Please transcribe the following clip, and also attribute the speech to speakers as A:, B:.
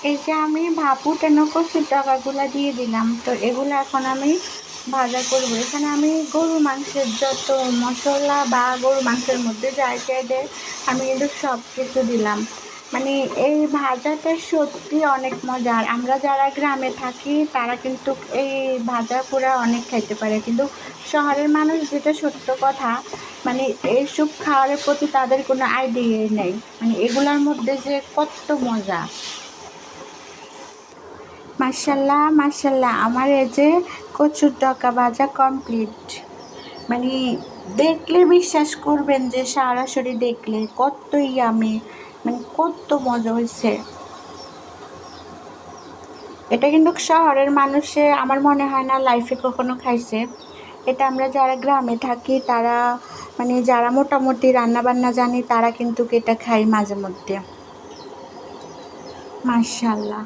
A: এই যে আমি ভাপ উঠানো কচুর টাকাগুলো দিয়ে দিলাম, তো এগুলো এখন আমি ভাজা করবো। এখানে আমি গরু মাংসের যত মশলা বা গরু মাংসের মধ্যে যা যা দেয় আমি কিন্তু সব কিছু দিলাম। মানে এই ভাজাটা সত্যি অনেক মজার। আমরা যারা গ্রামে থাকি তারা কিন্তু এই ভাজা পোড়া অনেক খাইতে পারে, কিন্তু শহরের মানুষ, যেটা সত্য কথা, মানে এইসব খাওয়ার প্রতি তাদের কোনো আইডিয়াই নেই, মানে এগুলোর মধ্যে যে কত মজা। মাশাল্লাহ মাশাল্লাহ, আমার এই যে কচুর ডগা ভাজা কমপ্লিট। মানে দেখলে বিশ্বাস করবেন যে সরাসরি দেখলে কত ইয়ামি, মানে কত মজা হয়েছে। এটা কিন্তু শহরের মানুষে আমার মনে হয় না লাইফে কখনো খাইছে। এটা আমরা যারা গ্রামে থাকি তারা, মানে যারা মোটামুটি রান্নাবান্না জানি তারা কিন্তু এটা খাই মাঝে মধ্যে। মাশাল্লাহ।